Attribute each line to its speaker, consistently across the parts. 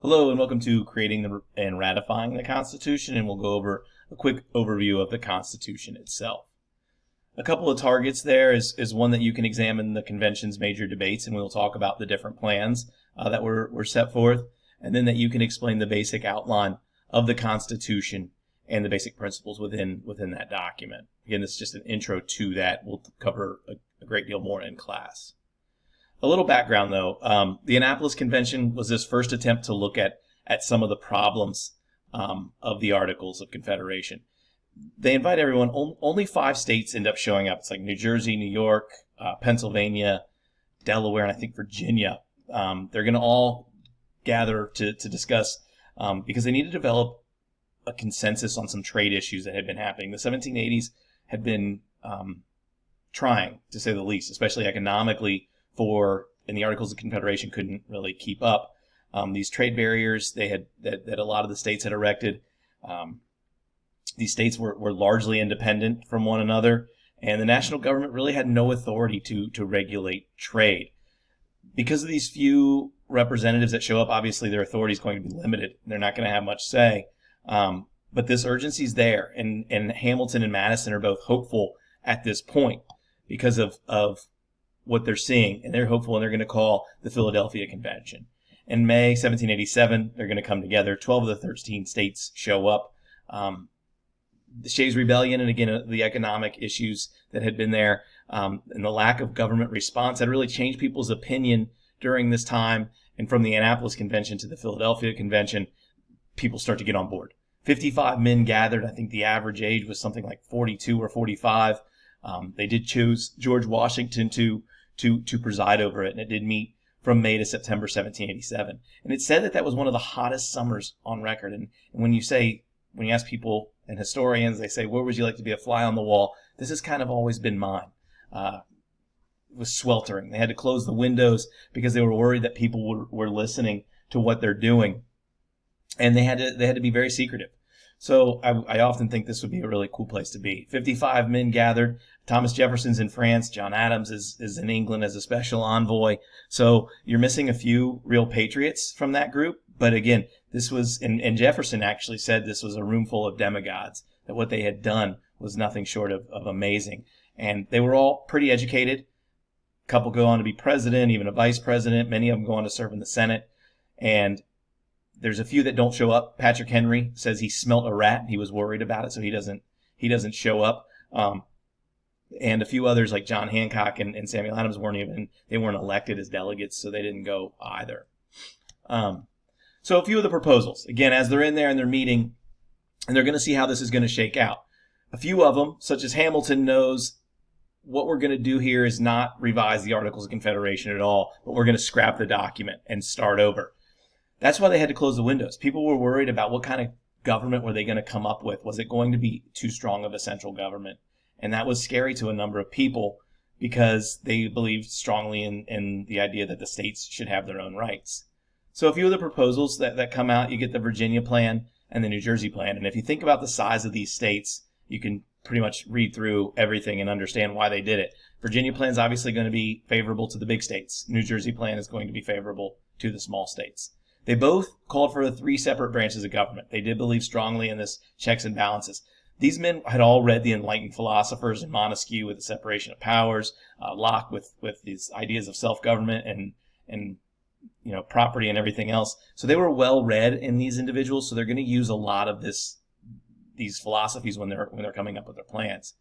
Speaker 1: Hello and welcome to Creating and Ratifying the Constitution, and we'll go over a quick overview of the Constitution itself. A couple of targets there is one that you can examine the convention's major debates, and we'll talk about the different plans that were set forth, and then that you can explain the basic outline of the Constitution and the basic principles within that document. Again, this is just an intro to that. We'll cover a great deal more in class. A little background, though. The Annapolis Convention was this first attempt to look at some of the problems of the Articles of Confederation. They invite everyone. Only 5 states end up showing up. It's like New Jersey, New York, Pennsylvania, Delaware, and I think Virginia. They're going to all gather to discuss because they need to develop a consensus on some trade issues that had been happening. The 1780s had been trying, to say the least, especially economically, and the Articles of Confederation couldn't really keep up. These trade barriers that a lot of the states had erected. These states were largely independent from one another, and the national government really had no authority to regulate trade. Because of these few representatives that show up, obviously their authority is going to be limited. They're not going to have much say. But this urgency is there, and Hamilton and Madison are both hopeful at this point because of what they're seeing, and they're hopeful, and they're going to call the Philadelphia Convention. In May 1787, they're going to come together. 12 of the 13 states show up. The Shays Rebellion, and again, the economic issues that had been there, and the lack of government response had really changed people's opinion during this time. And from the Annapolis Convention to the Philadelphia Convention, people start to get on board. 55 men gathered. I think the average age was something like 42 or 45. They did choose George Washington to preside over it, and it did meet from May to September 1787. And it said that was one of the hottest summers on record. And when you ask people and historians, they say, where would you like to be a fly on the wall? This has kind of always been mine. It was sweltering. They had to close the windows because they were worried that people were listening to what they're doing. And they had to be very secretive. So I often think this would be a really cool place to be. 55 men gathered. Thomas Jefferson's in France. John Adams is in England as a special envoy. So you're missing a few real patriots from that group. But again, this was, and Jefferson actually said this was a room full of demigods, that what they had done was nothing short of amazing. And they were all pretty educated. A couple go on to be president, even a vice president. Many of them go on to serve in the Senate. And there's a few that don't show up. Patrick Henry says he smelt a rat. He was worried about it, so he doesn't show up. And a few others like John Hancock and Samuel Adams weren't elected as delegates, so they didn't go either. So a few of the proposals, again, as they're in there and they're meeting, and they're going to see how this is going to shake out. A few of them, such as Hamilton, knows what we're going to do here is not revise the Articles of Confederation at all, but we're going to scrap the document and start over. That's why they had to close the windows. People were worried about what kind of government were they going to come up with. Was it going to be too strong of a central government? And that was scary to a number of people because they believed strongly in the idea that the states should have their own rights. So a few of the proposals that come out, you get the Virginia plan and the New Jersey plan. And if you think about the size of these states, you can pretty much read through everything and understand why they did it. Virginia plan is obviously going to be favorable to the big states. New Jersey plan is going to be favorable to the small states. They both called for the 3 separate branches of government. They did believe strongly in this checks and balances. These men had all read the enlightened philosophers and Montesquieu with the separation of powers, Locke with these ideas of self-government and property and everything else. So they were well read in these individuals. So they're going to use a lot of these philosophies when they're coming up with their plans.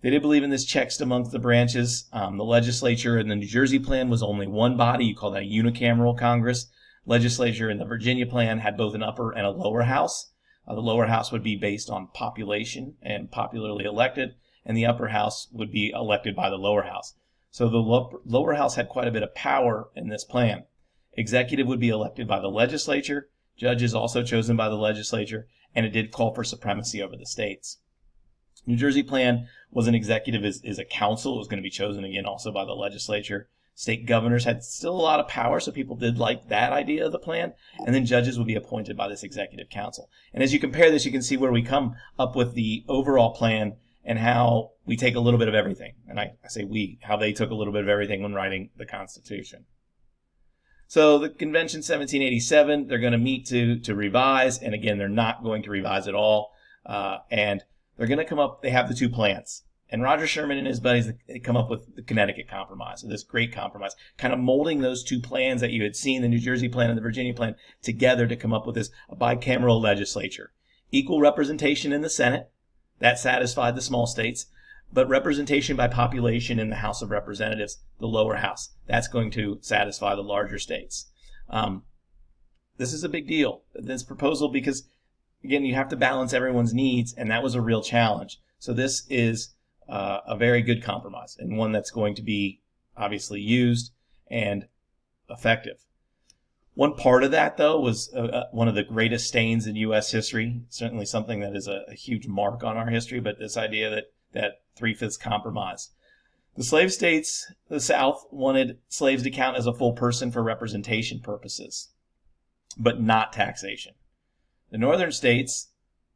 Speaker 1: They did believe in this checks amongst the branches. The legislature in the New Jersey plan was only one body. You call that a unicameral Congress. Legislature in the Virginia plan had both an upper and a lower house. The lower house would be based on population and popularly elected, and the upper house would be elected by the lower house. So the lower house had quite a bit of power in this plan. Executive would be elected by the legislature, judges also chosen by the legislature, and it did call for supremacy over the states. New Jersey plan was an executive is a council. It was going to be chosen again also by the legislature. State governors had still a lot of power, so people did like that idea of the plan. And then judges would be appointed by this executive council. And as you compare this, you can see where we come up with the overall plan and how we take a little bit of everything. And I say we, how they took a little bit of everything when writing the Constitution. So the convention 1787, they're going to meet to revise, and again, they're not going to revise at all, and they're going to come up, they have the two plans. And Roger Sherman and his buddies, they come up with the Connecticut Compromise, so this great compromise, kind of molding those two plans that you had seen, the New Jersey plan and the Virginia plan, together to come up with this bicameral legislature. Equal representation in the Senate, that satisfied the small states, but representation by population in the House of Representatives, the lower house, that's going to satisfy the larger states. This is a big deal, this proposal, because, again, you have to balance everyone's needs, and that was a real challenge. So this is a very good compromise, and one that's going to be obviously used and effective. One part of that, though, was one of the greatest stains in U.S. history, certainly something that is a huge mark on our history, but this idea that 3/5 compromise. The slave states, the South, wanted slaves to count as a full person for representation purposes, but not taxation. The northern states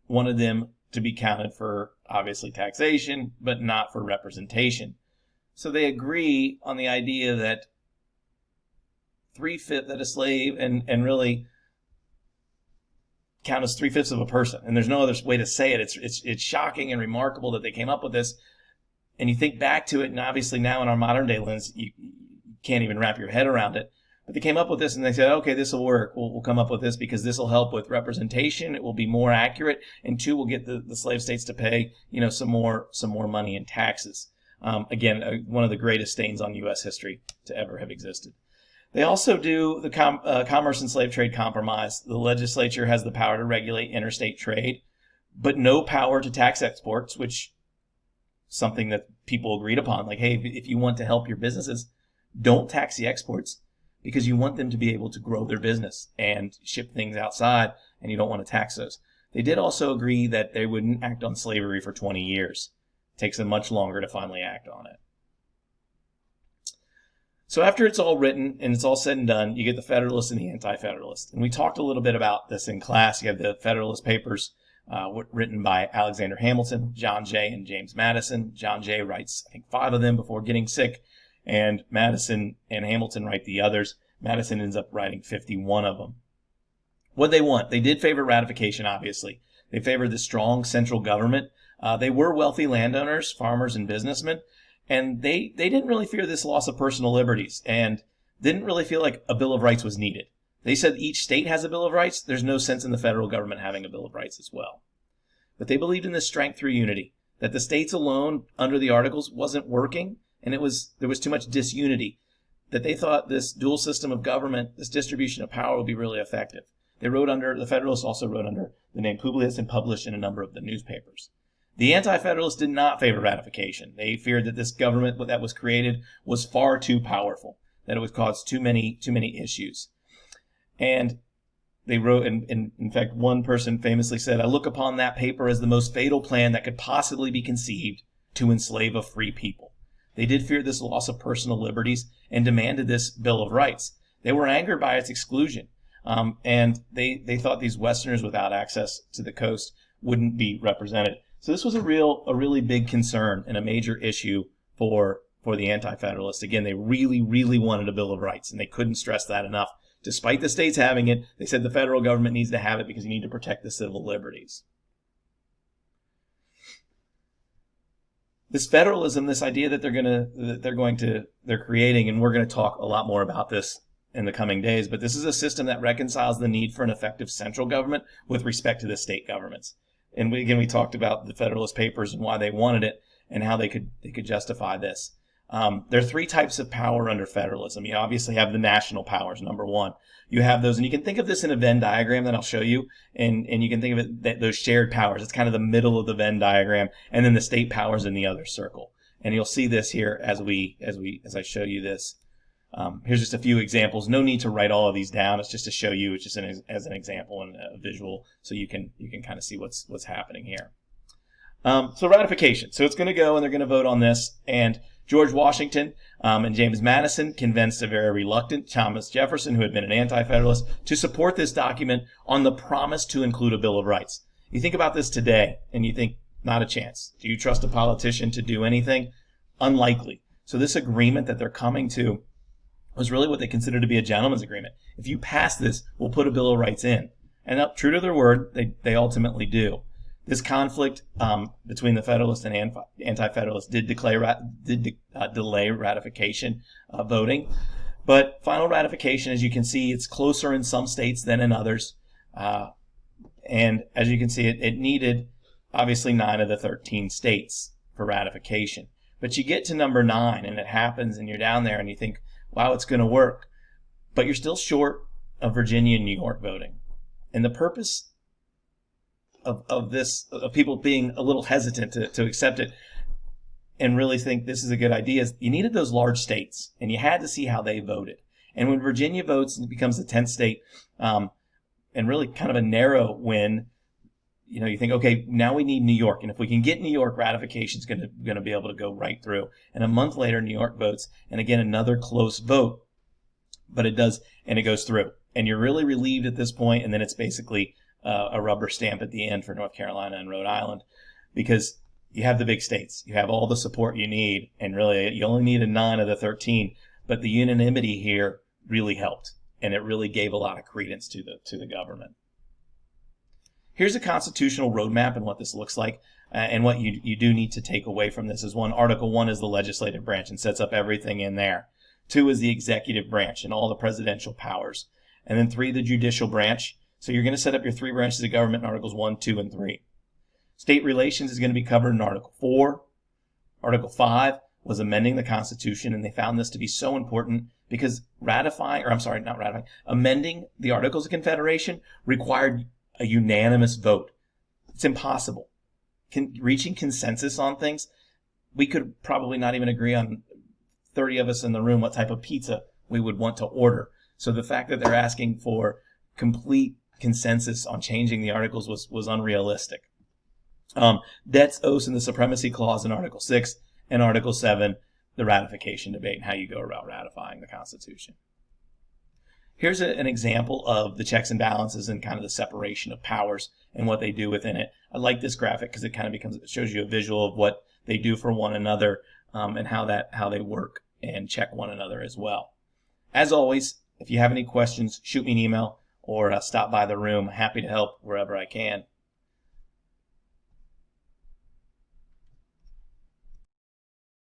Speaker 1: wanted them to be counted for, obviously, taxation, but not for representation. So they agree on the idea that 3/5 that a slave and really count as 3/5 of a person. And there's no other way to say it. It's shocking and remarkable that they came up with this. And you think back to it, and obviously now in our modern day lens, you can't even wrap your head around it. But they came up with this, and they said, okay, this will work. We'll come up with this because this will help with representation. It will be more accurate. And two, we'll get the slave states to pay, some more money in taxes. Again, one of the greatest stains on U.S. history to ever have existed. They also do the Commerce and Slave Trade Compromise. The legislature has the power to regulate interstate trade, but no power to tax exports, which is something that people agreed upon. Like, hey, if you want to help your businesses, don't tax the exports, because you want them to be able to grow their business and ship things outside, and you don't want to tax those. They did also agree that they wouldn't act on slavery for 20 years. It takes them much longer to finally act on it. So after it's all written and it's all said and done, you get the Federalist and the Anti-Federalist. And we talked a little bit about this in class. You have the Federalist Papers written by Alexander Hamilton, John Jay, and James Madison. John Jay writes, I think, 5 of them before getting sick, and Madison and Hamilton write the others. Madison ends up writing 51 of them. What they want? They did favor ratification, obviously. They favored the strong central government. They were wealthy landowners, farmers, and businessmen, and they didn't really fear this loss of personal liberties and didn't really feel like a Bill of Rights was needed. They said each state has a Bill of Rights. There's no sense in the federal government having a Bill of Rights as well. But they believed in this strength through unity, that the states alone under the Articles wasn't working, and there was too much disunity, that they thought this dual system of government, this distribution of power, would be really effective. The Federalists also wrote under the name Publius and published in a number of the newspapers. The Anti-Federalists did not favor ratification. They feared that this government that was created was far too powerful, that it would cause too many issues. And they wrote, and in fact, one person famously said, I look upon that paper as the most fatal plan that could possibly be conceived to enslave a free people. They did fear this loss of personal liberties and demanded this Bill of Rights. They were angered by its exclusion, and they thought these Westerners without access to the coast wouldn't be represented. So this was a really big concern and a major issue for the Anti-Federalists. Again, they really, really wanted a Bill of Rights, and they couldn't stress that enough. Despite the states having it, they said the federal government needs to have it because you need to protect the civil liberties. This federalism, this idea that they're creating, and we're going to talk a lot more about this in the coming days, but this is a system that reconciles the need for an effective central government with respect to the state governments. And we talked about the Federalist Papers and why they wanted it and how they could justify this. There are 3 types of power under federalism. You obviously have the national powers, number 1. You have those, and you can think of this in a Venn diagram that I'll show you, and you can think of it that those shared powers. It's kind of the middle of the Venn diagram, and then the state powers in the other circle. And you'll see this here as I show you this. Here's just a few examples. No need to write all of these down. It's just to show you. It's just as an example and a visual, so you can kind of see what's happening here. So ratification. So it's going to go, and they're going to vote on this, and George Washington and James Madison convinced a very reluctant Thomas Jefferson, who had been an anti-federalist, to support this document on the promise to include a Bill of Rights. You think about this today, and you think, not a chance. Do you trust a politician to do anything? Unlikely. So this agreement that they're coming to was really what they considered to be a gentleman's agreement. If you pass this, we'll put a Bill of Rights in. And true to their word, they ultimately do. This conflict between the Federalists and Anti-Federalists did delay ratification voting. But final ratification, as you can see, it's closer in some states than in others. And as you can see, it needed, obviously, 9 of the 13 states for ratification. But you get to number 9, and it happens, and you're down there, and you think, wow, it's going to work. But you're still short of Virginia and New York voting. And the purpose of this, of people being a little hesitant to accept it and really think this is a good idea, is you needed those large states, and you had to see how they voted. And when Virginia votes and it becomes the 10th state, and really kind of a narrow win, you think, okay, now we need New York. And if we can get New York, ratification is going to be able to go right through. And a month later, New York votes, and again, another close vote, but it does, and it goes through. And you're really relieved at this point, and then it's basically a rubber stamp at the end for North Carolina and Rhode Island, because you have the big states. You have all the support you need, and really you only needed 9 of the 13, but the unanimity here really helped, and it really gave a lot of credence to the government. Here's a constitutional roadmap and what this looks like, and what you do need to take away from this is, 1, Article 1 is the legislative branch and sets up everything in there. 2 is the executive branch and all the presidential powers. And then 3, the judicial branch. So you're going to set up your 3 branches of government in Articles 1, 2, and 3. State relations is going to be covered in Article 4. Article 5 was amending the Constitution, and they found this to be so important because amending the Articles of Confederation required a unanimous vote. It's impossible. Reaching consensus on things, we could probably not even agree on 30 of us in the room what type of pizza we would want to order. So the fact that they're asking for complete consensus on changing the articles was unrealistic. Debts, oaths, and the supremacy clause in Article 6, and Article 7, the ratification debate and how you go about ratifying the Constitution. Here's an example of the checks and balances and kind of the separation of powers and what they do within it. I like this graphic because it shows you a visual of what they do for one another, and how they work and check one another as well. As always, if you have any questions, shoot me an email or stop by the room. Happy to help wherever I can.